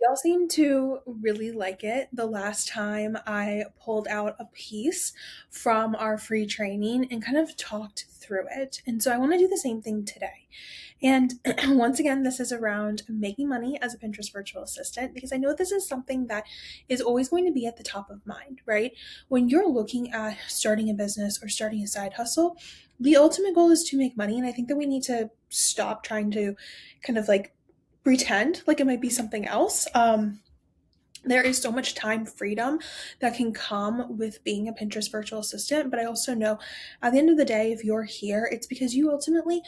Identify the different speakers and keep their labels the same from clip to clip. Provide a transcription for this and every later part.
Speaker 1: Y'all seem to really like it. The last time I pulled out a piece from our free training and kind of talked through it. And so I want to do the same thing today. And once again, this is around making money as a Pinterest virtual assistant because I know this is something that is always going to be at the top of mind, right? When you're looking at starting a business or starting a side hustle, the ultimate goal is to make money. And I think that we need to stop trying to kind of like pretend like it might be something else. There is so much time freedom that can come with being a Pinterest virtual assistant. But I also know at the end of the day, if you're here, it's because you ultimately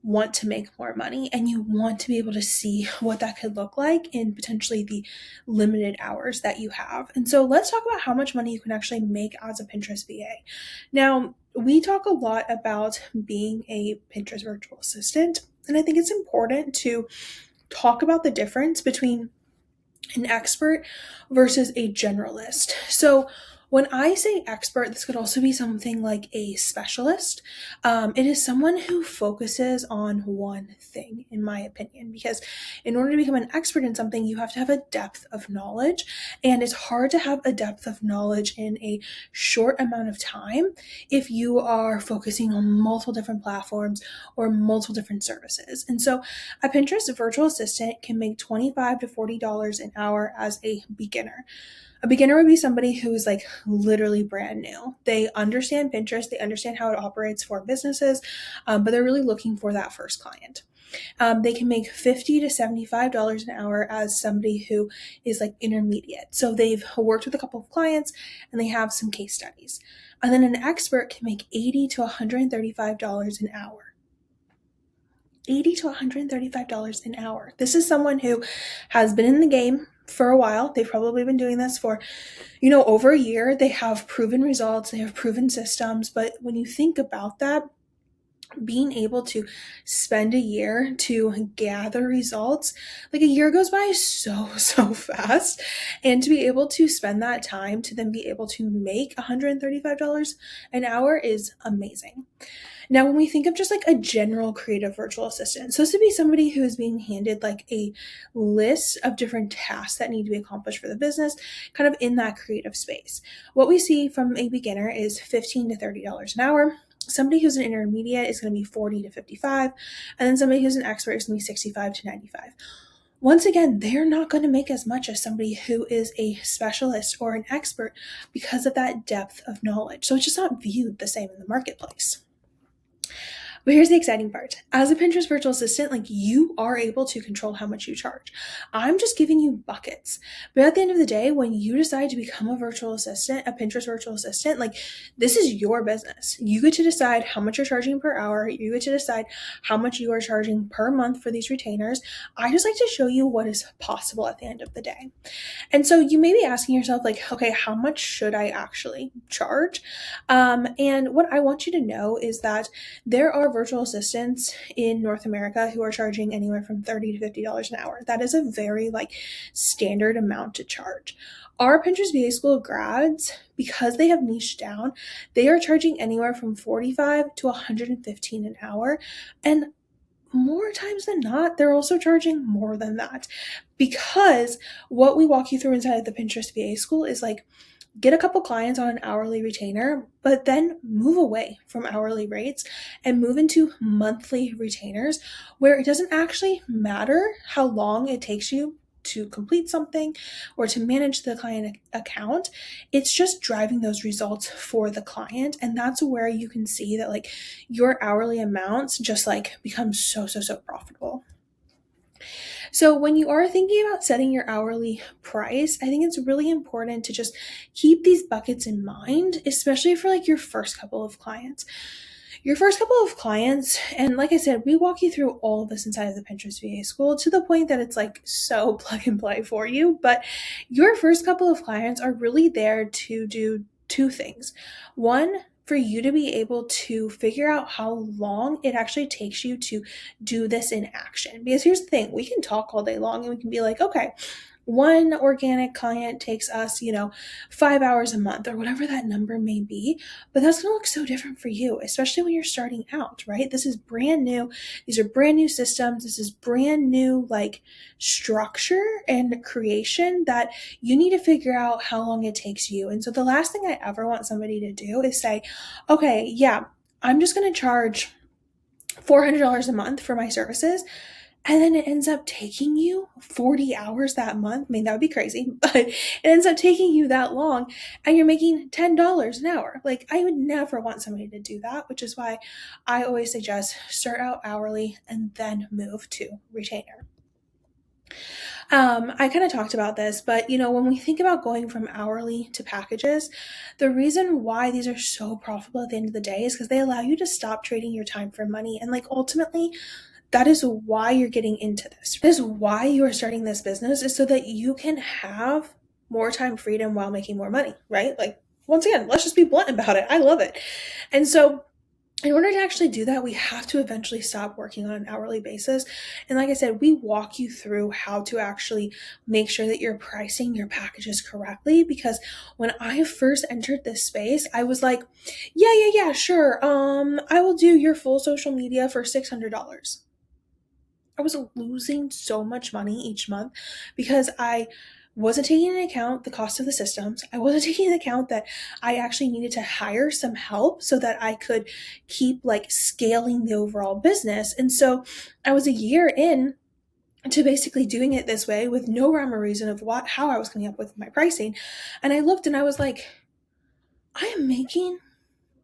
Speaker 1: want to make more money and you want to be able to see what that could look like in potentially the limited hours that you have. And so let's talk about how much money you can actually make as a Pinterest VA. Now, we talk a lot about being a Pinterest virtual assistant, and I think it's important to talk about the difference between an expert versus a generalist. So, when I say expert, this could also be something like a specialist. It is someone who focuses on one thing, in my opinion, because in order to become an expert in something, you have to have a depth of knowledge. And it's hard to have a depth of knowledge in a short amount of time if you are focusing on multiple different platforms or multiple different services. And so, a Pinterest virtual assistant can make $25 to $40 an hour as a beginner. A beginner would be somebody who is like literally brand new. They understand Pinterest, they understand how it operates for businesses, but they're really looking for that first client. They can make $50 to $75 an hour as somebody who is like intermediate. So they've worked with a couple of clients and they have some case studies. And then an expert can make $80 to $135 an hour. $80 to $135 an hour. This is someone who has been in the game for a while. They've probably been doing this for, over a year. They have proven results, they have proven systems. But when you think about that, being able to spend a year to gather results, like a year goes by so fast, and to be able to spend that time to then be able to make $135 an hour is amazing. Now, when we think of just like a general creative virtual assistant, so this would be somebody who is being handed like a list of different tasks that need to be accomplished for the business, kind of in that creative space. What we see from a beginner is $15 to $30 an hour. Somebody who's an intermediate is going to be 40 to 55, and then somebody who's an expert is going to be 65 to 95. Once again, they're not going to make as much as somebody who is a specialist or an expert because of that depth of knowledge. So it's just not viewed the same in the marketplace. But here's the exciting part. As a Pinterest virtual assistant, like you are able to control how much you charge. I'm just giving you buckets. But at the end of the day, when you decide to become a virtual assistant, a Pinterest virtual assistant, like this is your business. You get to decide how much you're charging per hour. You get to decide how much you are charging per month for these retainers. I just like to show you what is possible at the end of the day. And so you may be asking yourself, like, okay, how much should I actually charge? And what I want you to know is that there are virtual assistants in North America who are charging anywhere from $30 to $50 an hour. That is a very like standard amount to charge. Our Pinterest VA School grads, because they have niched down, they are charging anywhere from 45 to 115 an hour. And more times than not, they're also charging more than that because what we walk you through inside of the Pinterest VA School is like get a couple clients on an hourly retainer, but then move away from hourly rates and move into monthly retainers where it doesn't actually matter how long it takes you to complete something or to manage the client account. It's just driving those results for the client. And that's where you can see that like your hourly amounts just like become so profitable. So when you are thinking about setting your hourly price, I think it's really important to just keep these buckets in mind, especially for like your first couple of clients. Your first couple of clients, and like I said, we walk you through all of this inside of the Pinterest VA School to the point that it's like so plug and play for you. But your first couple of clients are really there to do two things. One, for you to be able to figure out how long it actually takes you to do this in action. Because here's the thing, we can talk all day long and we can be like, okay, one organic client takes us, 5 hours a month or whatever that number may be. But that's going to look so different for you, especially when you're starting out, right? This is brand new. These are brand new systems. This is brand new, like, structure and creation that you need to figure out how long it takes you. And so the last thing I ever want somebody to do is say, okay, yeah, I'm just going to charge $400 a month for my services. And then it ends up taking you 40 hours that month. I mean, that would be crazy, but it ends up taking you that long and you're making $10 an hour. Like, I would never want somebody to do that, which is why I always suggest start out hourly and then move to retainer. I kind of talked about this, but when we think about going from hourly to packages, the reason why these are so profitable at the end of the day is because they allow you to stop trading your time for money. And like ultimately, that is why you're getting into this. This is why you are starting this business, is so that you can have more time freedom while making more money, right? Like, once again, let's just be blunt about it. I love it. And so in order to actually do that, we have to eventually stop working on an hourly basis. And like I said, we walk you through how to actually make sure that you're pricing your packages correctly. Because when I first entered this space, I was like, yeah, sure. I will do your full social media for $600. I was losing so much money each month because I wasn't taking into account the cost of the systems. I wasn't taking into account that I actually needed to hire some help so that I could keep like scaling the overall business. And so I was a year in to basically doing it this way with no rhyme or reason of how I was coming up with my pricing. And I looked and I was like, I am making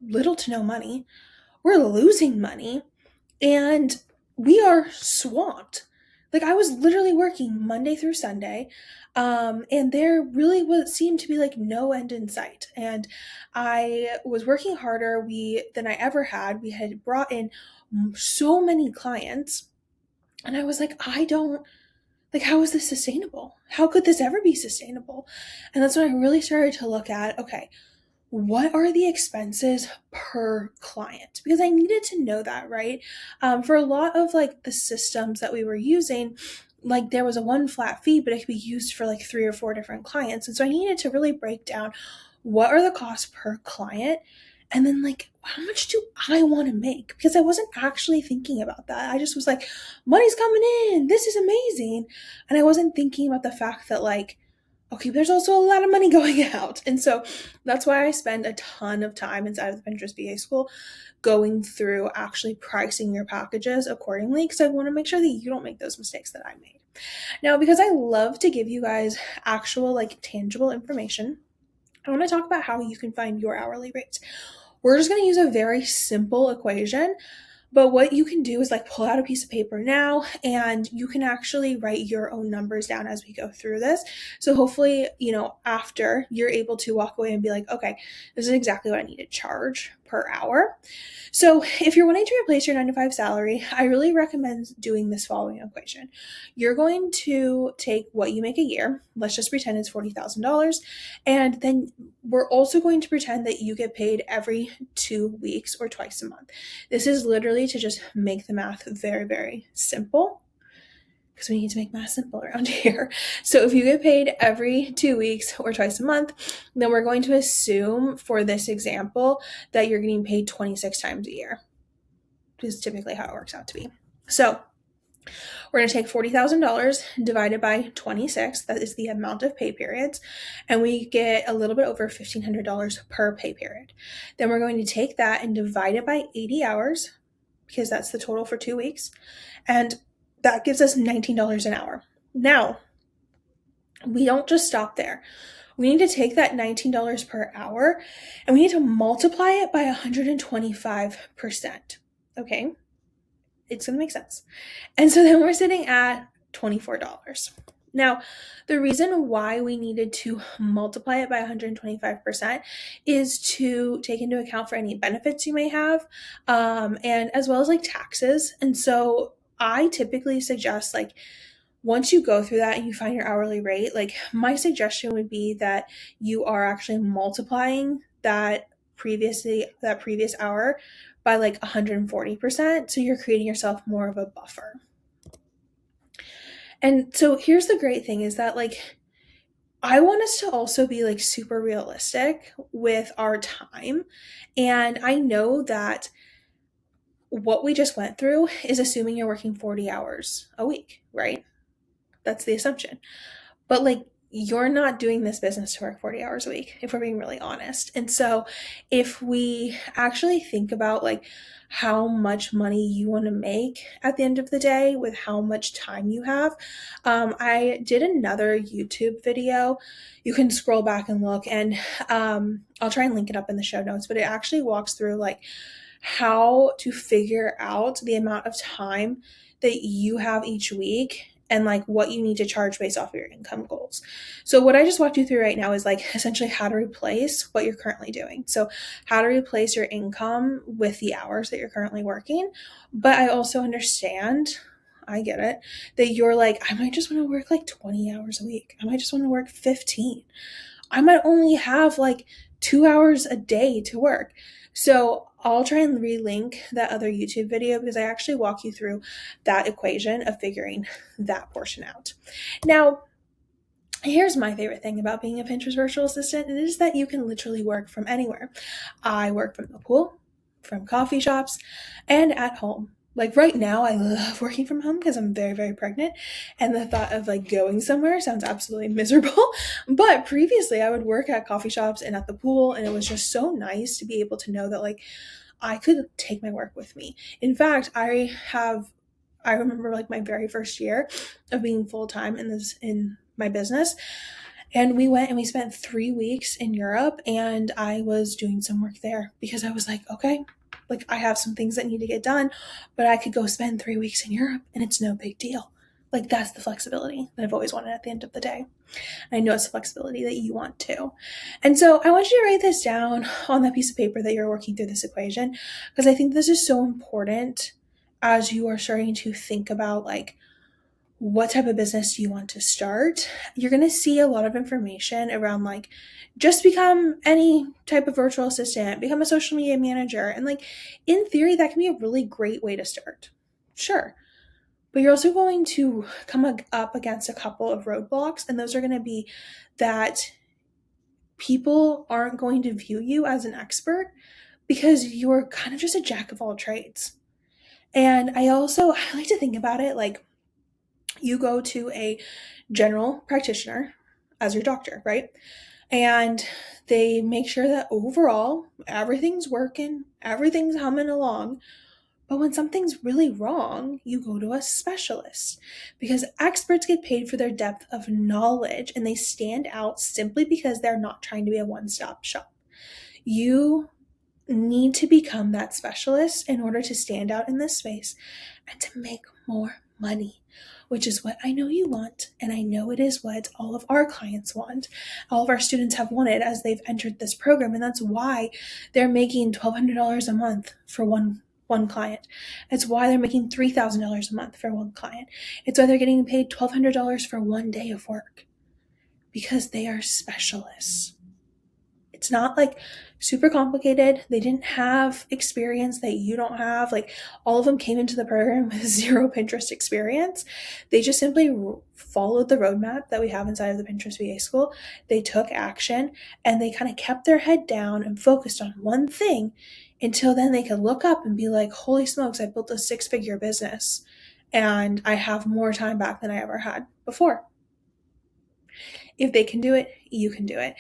Speaker 1: little to no money. We're losing money. And we are swamped. Like, I was literally working Monday through Sunday, and there really seemed to be like no end in sight. And I was working harder than I ever had. We had brought in so many clients, and I was like, I don't like, how is this sustainable? How could this ever be sustainable? And that's when I really started to look at, okay, what are the expenses per client? Because I needed to know that, right? For a lot of like the systems that we were using, like there was a one flat fee, but it could be used for like 3 or 4 different clients. And so I needed to really break down what are the costs per client, and then like how much do I want to make? Because I wasn't actually thinking about that. I just was like, money's coming in, this is amazing. And I wasn't thinking about the fact that like, okay, there's also a lot of money going out. And so that's why I spend a ton of time inside of the Pinterest VA school going through actually pricing your packages accordingly, because I want to make sure that you don't make those mistakes that I made. Now, because I love to give you guys actual, like, tangible information, I want to talk about how you can find your hourly rates. We're just going to use a very simple equation. But what you can do is like pull out a piece of paper now and you can actually write your own numbers down as we go through this. So hopefully, after you're able to walk away and be like, okay, this is exactly what I need to charge per hour. So if you're wanting to replace your 9-to-5 salary, I really recommend doing this following equation. You're going to take what you make a year. Let's just pretend it's $40,000. And then we're also going to pretend that you get paid every 2 weeks or twice a month. This is literally to just make the math very, very simple, because we need to make math simple around here. So if you get paid every 2 weeks or twice a month, then we're going to assume for this example that you're getting paid 26 times a year. This is typically how it works out to be. So we're going to take $40,000 divided by 26. That is the amount of pay periods. And we get a little bit over $1,500 per pay period. Then we're going to take that and divide it by 80 hours, because that's the total for 2 weeks. And that gives us $19 an hour. Now, we don't just stop there. We need to take that $19 per hour and we need to multiply it by 125%. Okay? It's going to make sense. And so then we're sitting at $24. Now, the reason why we needed to multiply it by 125% is to take into account for any benefits you may have, and as well as like taxes. And so I typically suggest, like, once you go through that and you find your hourly rate, like, my suggestion would be that you are actually multiplying that previous hour by like 140%. So you're creating yourself more of a buffer. And so here's the great thing is that like I want us to also be like super realistic with our time. And I know that what we just went through is assuming you're working 40 hours a week, right? That's the assumption. But like you're not doing this business to work 40 hours a week, if we're being really honest. And so if we actually think about like how much money you want to make at the end of the day with how much time you have, I did another YouTube video. You can scroll back and look, and I'll try and link it up in the show notes, but it actually walks through like how to figure out the amount of time that you have each week and like what you need to charge based off of your income goals. So what I just walked you through right now is like essentially how to replace what you're currently doing. So how to replace your income with the hours that you're currently working. But I also understand, I get it, that you're like, I might just want to work like 20 hours a week. I might just want to work 15. I might only have like 2 hours a day to work. So I'll try and relink that other YouTube video because I actually walk you through that equation of figuring that portion out. Now, here's my favorite thing about being a Pinterest virtual assistant. It is that you can literally work from anywhere. I work from the pool, from coffee shops, and at home. Like right now, I love working from home because I'm very, very pregnant. And the thought of like going somewhere sounds absolutely miserable. But previously, I would work at coffee shops and at the pool. And it was just so nice to be able to know that like I could take my work with me. In fact, I remember like my very first year of being full time in my business. And we went and we spent 3 weeks in Europe, and I was doing some work there because I was like, okay, like I have some things that need to get done, but I could go spend 3 weeks in Europe and it's no big deal. Like that's the flexibility that I've always wanted at the end of the day. I know it's the flexibility that you want too. And so I want you to write this down on that piece of paper that you're working through this equation, because I think this is so important as you are starting to think about like what type of business do you want to start. You're going to see a lot of information around like just become any type of virtual assistant, become a social media manager. And like in theory, that can be a really great way to start. Sure. But you're also going to come up against a couple of roadblocks, and those are going to be that people aren't going to view you as an expert because you're kind of just a jack of all trades. And I like to think about it like you go to a general practitioner as your doctor, right? And they make sure that overall everything's working, everything's humming along. But when something's really wrong, you go to a specialist because experts get paid for their depth of knowledge and they stand out simply because they're not trying to be a one-stop shop. You need to become that specialist in order to stand out in this space and to make more money, which is what I know you want, and I know it is what all of our clients want. All of our students have wanted as they've entered this program, and that's why they're making $1,200 a month for one client. It's why they're making $3,000 a month for one client. It's why they're getting paid $1,200 for one day of work, because they are specialists. It's not like super complicated. They didn't have experience that you don't have. Like all of them came into the program with zero Pinterest experience. They just simply followed the roadmap that we have inside of the Pinterest VA School. They took action and they kind of kept their head down and focused on one thing until then they could look up and be like, holy smokes, I built a 6-figure business and I have more time back than I ever had before. If they can do it, you can do it.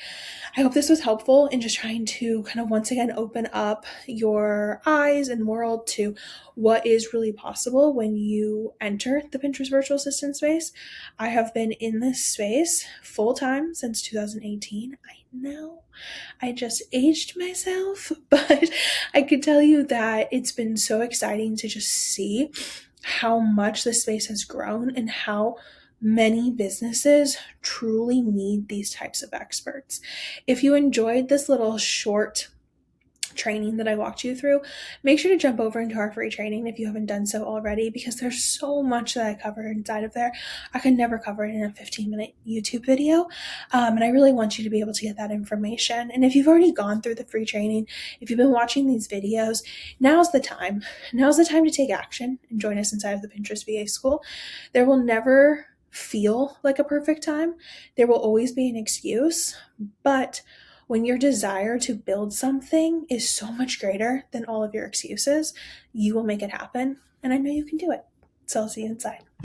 Speaker 1: I hope this was helpful in just trying to kind of once again open up your eyes and world to what is really possible when you enter the Pinterest virtual assistant space. I have been in this space full time since 2018. I know I just aged myself, but I could tell you that it's been so exciting to just see how much this space has grown and how many businesses truly need these types of experts. If you enjoyed this little short training that I walked you through, make sure to jump over into our free training if you haven't done so already, because there's so much that I cover inside of there. I could never cover it in a 15-minute YouTube video, and I really want you to be able to get that information. And if you've already gone through the free training, if you've been watching these videos, now's the time. Now's the time to take action and join us inside of the Pinterest VA School. There will never feel like a perfect time. There will always be an excuse, but when your desire to build something is so much greater than all of your excuses, you will make it happen. And I know you can do it. So I'll see you inside.